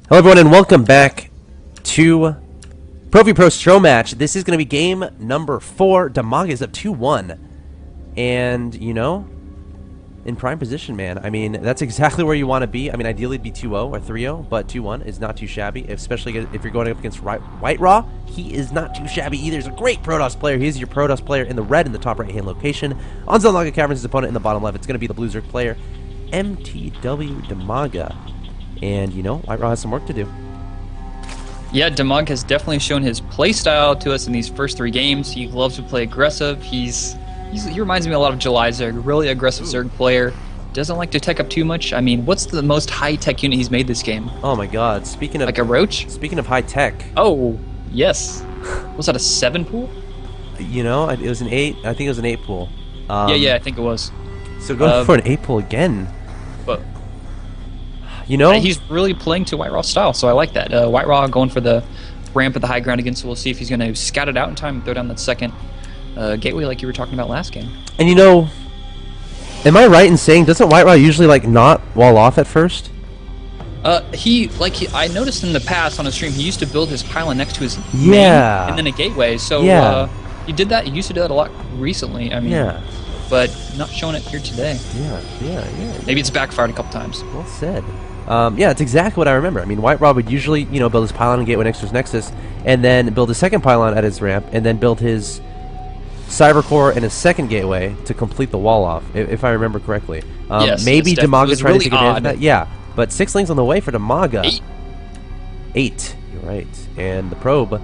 Hello everyone and welcome back to Pro Showmatch. This is going to be game number 4. Dimaga is up 2-1. And, you know, in prime position, man. I mean, that's exactly where you want to be. I mean, ideally it'd be 2-0 or 3-0, but 2-1 is not too shabby, especially if you're going up against WhiteRa. He is not too shabby either. He's a great Protoss player. He's your Protoss player in the red in the top right-hand location. On Zelnaga Caverns, his opponent in the bottom left. It's going to be the Blue Zerg player, mtwDimaga. And, you know, WhiteRa has some work to do. Yeah, Dimaga has definitely shown his play style to us in these first 3 games. He loves to play aggressive. He reminds me a lot of July Zerg, really aggressive Zerg player. Doesn't like to tech up too much. I mean, what's the most high-tech unit he's made this game? Oh my god, speaking of... Like a roach? Speaking of high-tech... Oh, yes. Was that a 7 pool? You know, it was an 8. I think it was an 8 pool. Yeah, I think it was. So going for an 8 pool again. But... You know, he's really playing to WhiteRa style, so I like that. WhiteRa going for the ramp at the high ground again, so we'll see if he's going to scout it out in time and throw down that second gateway like you were talking about last game. And you know, am I right in saying, doesn't WhiteRa usually like not wall off at first? I noticed in the past on his stream, he used to build his pylon next to his main and then a gateway. So he did that. He used to do that a lot recently. I mean, but not showing it here today. Yeah. Maybe it's backfired a couple times. Well said. Yeah, it's exactly what I remember. I mean, WhiteRa would usually, you know, build his pylon and gateway next to his Nexus, and then build a second pylon at his ramp, and then build his cyber core and his second gateway to complete the wall off, if I remember correctly. Yes, maybe Dimaga tried to take advantage of that. odd. Yeah, but 6 links on the way for Dimaga. 8. You're right. And the probe.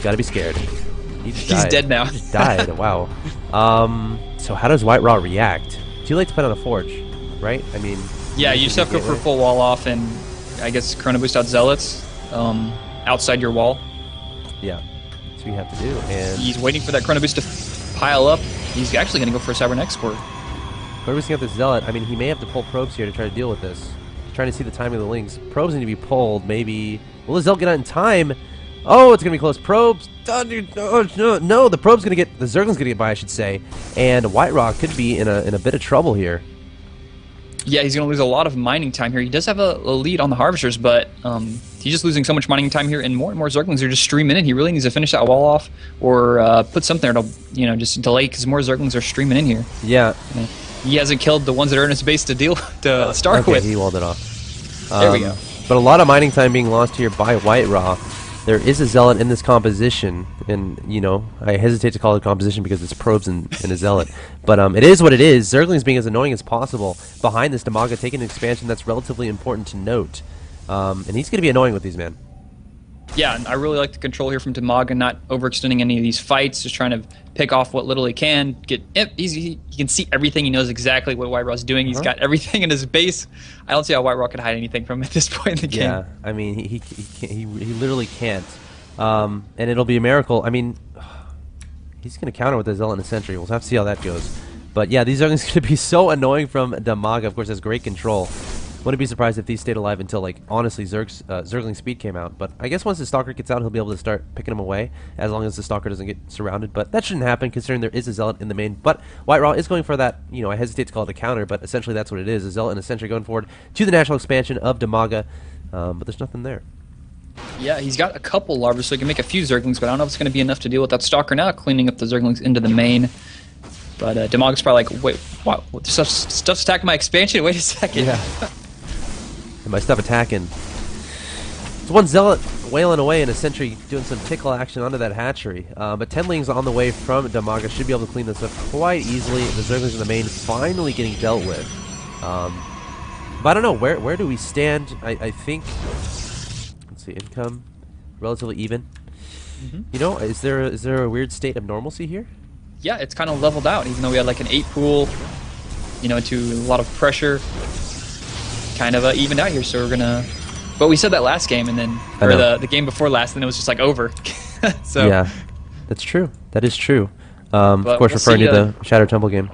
Gotta be scared. He's dead now. He just died. Wow. So how does WhiteRa react? Too late to put on a forge, right? I mean... Yeah, you just have to go for full wall off and, I guess, Chrono Boost out Zealots outside your wall. Yeah, that's what you have to do. And he's waiting for that Chrono Boost to pile up. He's actually going to go for a Cybernex core. Chrono Boosting out the Zealot. I mean, he may have to pull probes here to try to deal with this. Trying to see the timing of the links. Probes need to be pulled. Maybe... Will the Zealot get out in time? Oh, it's going to be close. Probes. No, the probe's going to get... The Zergling's going to get by, I should say. And WhiteRa could be in a bit of trouble here. Yeah, he's going to lose a lot of mining time here. He does have a lead on the Harvesters, but he's just losing so much mining time here, and more Zerglings are just streaming in. He really needs to finish that wall off or put something there to, you know, just delay, because more Zerglings are streaming in here. Yeah. He hasn't killed the ones that are in his base to start with. He walled it off. There we go. But a lot of mining time being lost here by WhiteRa. There is a Zealot in this composition, and, you know, I hesitate to call it composition because it's probes and a Zealot. But it is what it is. Zergling's being as annoying as possible behind this Dimaga, taking an expansion that's relatively important to note. And he's going to be annoying with these, man. Yeah, and I really like the control here from Dimaga, not overextending any of these fights, just trying to pick off what little he can. He can see everything. He knows exactly what WhiteRa's doing. He's got everything in his base. I don't see how WhiteRa could hide anything from him at this point in the game. Yeah, I mean, he literally can't. And it'll be a miracle. I mean, he's going to counter with the Zealot and a Sentry. We'll have to see how that goes. But yeah, these are going to be so annoying from Dimaga. Of course, has great control. Wouldn't be surprised if these stayed alive until, like, honestly, Zergling Speed came out. But I guess once the Stalker gets out, he'll be able to start picking them away, as long as the Stalker doesn't get surrounded. But that shouldn't happen, considering there is a Zealot in the main. But WhiteRa is going for that, you know, I hesitate to call it a counter, but essentially that's what it is. A Zealot and a Sentry going forward to the national expansion of Dimaga. But there's nothing there. Yeah, he's got a couple larvas, so he can make a few Zerglings, but I don't know if it's going to be enough to deal with that Stalker now, cleaning up the Zerglings into the main. But Dimaga's probably like, wait, what? Stuff's attacking my expansion? Wait a second. Yeah. And my stuff attacking. It's one Zealot wailing away and a Sentry doing some tickle action onto that hatchery. But 10 lings on the way from Dimaga should be able to clean this up quite easily. The Zerglings in the main finally getting dealt with. But I don't know, where do we stand? I think, let's see, income, relatively even. You know, is there a weird state of normalcy here? Yeah, it's kind of leveled out, even though we had like an 8 pool, you know, into a lot of pressure. Kind of evened out here, so we're gonna. But we said that last game, and then or the game before last, and it was just like over. So yeah, that's true. That is true. Of course, referring to the Shadow Temple game.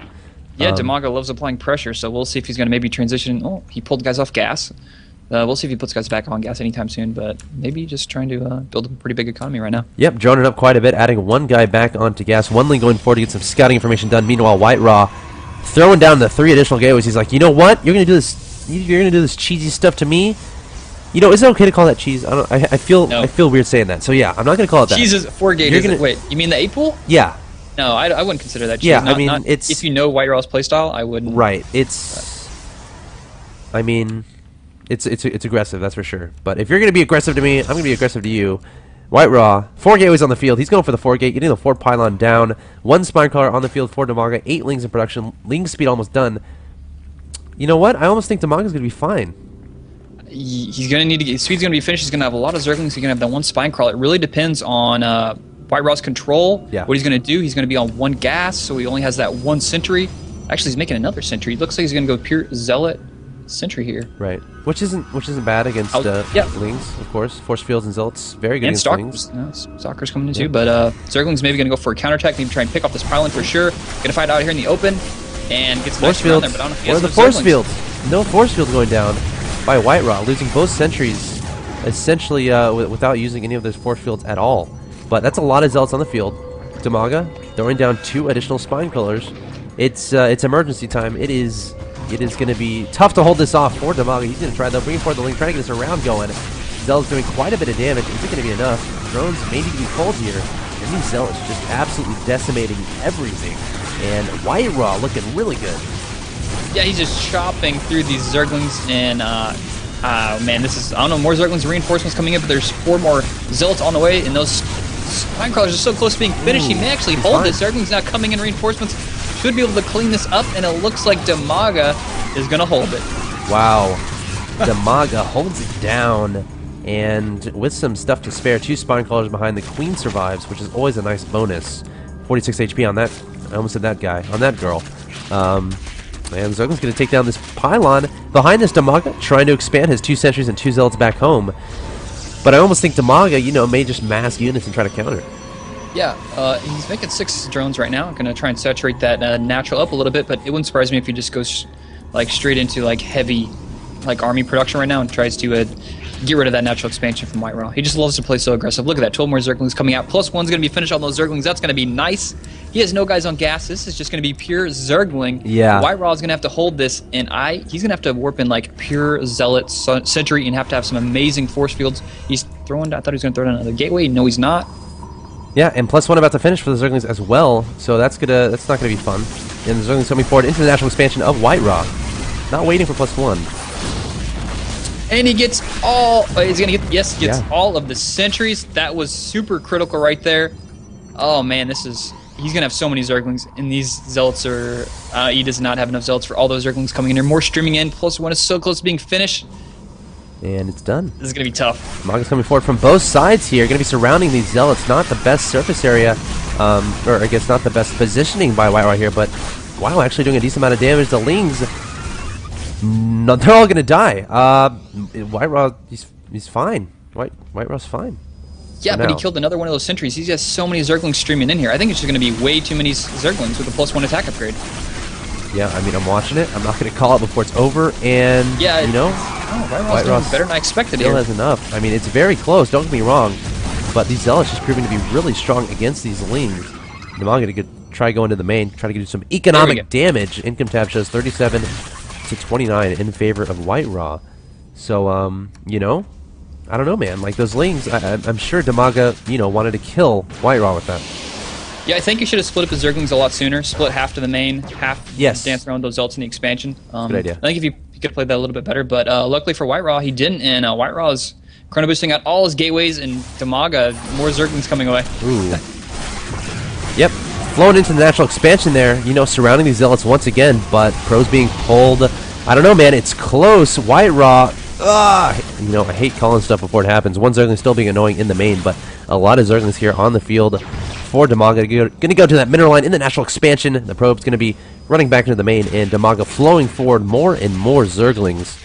Yeah, Dimaga loves applying pressure, so we'll see if he's gonna maybe transition. Oh, he pulled guys off gas. We'll see if he puts guys back on gas anytime soon, but maybe just trying to build a pretty big economy right now. Yep, droning it up quite a bit, adding one guy back onto gas. One link going forward to get some scouting information done. Meanwhile, WhiteRa throwing down the 3 additional gateways. He's like, you know what? You're gonna do this cheesy stuff to me. You know, is it okay to call that cheese? I don't. I feel. No. I feel weird saying that. So yeah, I'm not gonna call it that. Cheese is 4-gate. You're Is it? gonna- Wait, you mean the 8 pool? Yeah. No, I wouldn't consider that cheese. Yeah, Not, I mean, not, it's- if you know WhiteRaw's playstyle, I wouldn't. Right. It's. I mean, it's aggressive. That's for sure. But if you're gonna be aggressive to me, I'm gonna be aggressive to you. WhiteRa, 4 gateways on the field. He's going for the 4 gate, getting the 4 pylon down. 1 spine crawler on the field for Dimaga. 8 lings in production. Ling speed almost done. You know what? I almost think Dimaga's gonna be fine. He's gonna need to get speed's gonna be finished. He's gonna have a lot of zerglings. He's gonna have that 1 spine crawl. It really depends on WhiteRaw's control. Yeah. What he's gonna do. He's gonna be on 1 gas, so he only has that 1 sentry. Actually, he's making another sentry. It looks like he's gonna go pure zealot sentry here. Right. Which isn't bad against yeah. lings, of course. Force fields and zealots, very good And against lings. Stalkers. Stalkers coming in too, but Zergling's maybe gonna go for a counterattack. Maybe try and pick off this pylon for sure. Gonna find out here in the open and gets Force nice around there, fields. but I don't know if he Or has the enough force Zerglings. fields. No force field going down by WhiteRa, losing both sentries essentially without using any of those force fields at all. But that's a lot of zealots on the field. Dimaga throwing down 2 additional spine crawlers. It's emergency time. It is going to be tough to hold this off for Dimaga. He's going to try though, bringing forward the link, trying to get this around going. Zealot's doing quite a bit of damage. Is it going to be enough? Drones may need to be pulled here. And these Zealots just absolutely decimating everything. And WhiteRa looking really good. Yeah, he's just chopping through these Zerglings, and man, this is, I don't know, more Zerglings reinforcements coming in, but there's 4 more Zealots on the way, and those spine crawlers are so close to being finished. He may actually hold this. Zerglings now coming in reinforcements. Should be able to clean this up, and it looks like Dimaga is going to hold it. Wow. Dimaga holds it down, and with some stuff to spare, 2 spine crawlers behind. The queen survives, which is always a nice bonus. 46 HP on that. I almost said that guy. On that girl. And Zergling's going to take down this pylon. Behind this, Dimaga trying to expand his 2 sentries and 2 zealots back home. But I almost think Dimaga, you know, may just mass units and try to counter. Yeah, he's making 6 drones right now. Gonna try and saturate that natural up a little bit, but it wouldn't surprise me if he just goes like straight into like heavy like army production right now and tries to get rid of that natural expansion from WhiteRa. He just loves to play so aggressive. Look at that, 12 more Zerglings coming out. Plus 1's gonna be finished on those Zerglings. That's gonna be nice. He has no guys on gas. This is just gonna be pure Zergling. Yeah. WhiteRa is gonna have to hold this, and he's gonna have to warp in like pure zealot sentry and have to have some amazing force fields. He's throwing. I thought he was gonna throw down another gateway. No, he's not. Yeah, and plus 1 about to finish for the Zerglings as well, so that's not gonna be fun. And the Zerglings coming forward into the natural expansion of WhiteRa, not waiting for plus 1. And he gets all. He's gonna get. Yes, he gets Yeah. all of the sentries. That was super critical right there. Oh man, this is. He's gonna have so many Zerglings, and these Zealots are. He does not have enough Zealots for all those Zerglings coming in here. More streaming in. Plus 1 is so close to being finished. And it's done. This is gonna be tough. Dimaga's coming forward from both sides here. Going to be surrounding these Zealots. Not the best surface area, or I guess not the best positioning by WhiteRa here, but wow, actually doing a decent amount of damage. The Lings, no, they're all going to die. WhiteRa, he's fine. WhiteRa's fine. Yeah, For but he now. killed another one of those sentries. He has so many Zerglings streaming in here. I think it's just gonna be way too many Zerglings with a plus 1 attack upgrade. Yeah, I mean, I'm watching it. I'm not going to call it before it's over, and, Yeah, you know, Oh, WhiteRa's doing better than I expected still here. has enough. I mean, it's very close, don't get me wrong, but these Zealots just proving to be really strong against these Lings. Dimaga to try going to the main, try to do some economic damage. Income tab shows 37 to 29 in favor of WhiteRa. So, you know, I don't know, man. Like, those Lings, I'm sure Dimaga, you know, wanted to kill WhiteRa with that. Yeah, I think you should have split up his Zerglings a lot sooner. Split half to the main, half Yes. dance around those Zealots in the expansion. Good idea. I think if you could have played that a little bit better, but luckily for WhiteRa, he didn't, and WhiteRa is chrono boosting out all his gateways, and Dimaga, more Zerglings coming away. Ooh. Yep. Flowing into the natural expansion there, you know, surrounding these Zealots once again, but pros being pulled. I don't know, man. It's close. WhiteRa, you know, I hate calling stuff before it happens. One Zergling still being annoying in the main, but a lot of Zerglings here on the field for Dimaga. Going to go to that mineral line in the natural expansion. The probe's going to be running back into the main, and Dimaga flowing forward more and more Zerglings.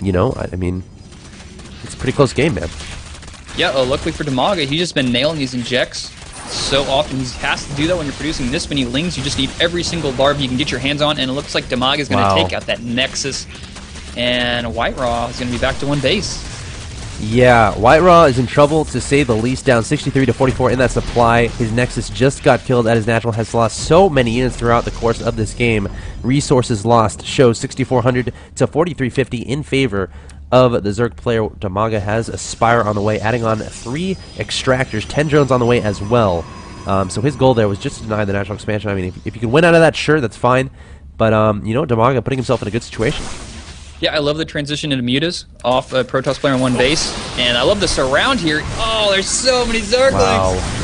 You know, I mean, it's a pretty close game, man. Yeah, luckily for Dimaga, he's just been nailing these injects so often. He has to do that when you're producing this many Lings. You just need every single larva you can get your hands on, and it looks like Dimaga is going to take out that Nexus, and WhiteRa is going to be back to 1 base. Yeah, WhiteRa is in trouble, to say the least, down 63 to 44 in that supply. His Nexus just got killed at his natural, has lost so many units throughout the course of this game. Resources lost shows 6,400 to 4,350 in favor of the Zerg player. Dimaga has a Spire on the way, adding on 3 Extractors, 10 drones on the way as well. So his goal there was just to deny the natural expansion. I mean, if you can win out of that, sure, that's fine. But, you know, Dimaga putting himself in a good situation. Yeah, I love the transition into mutas off a Protoss player on one base. And I love the surround here. Oh, there's so many Zerglings. Wow.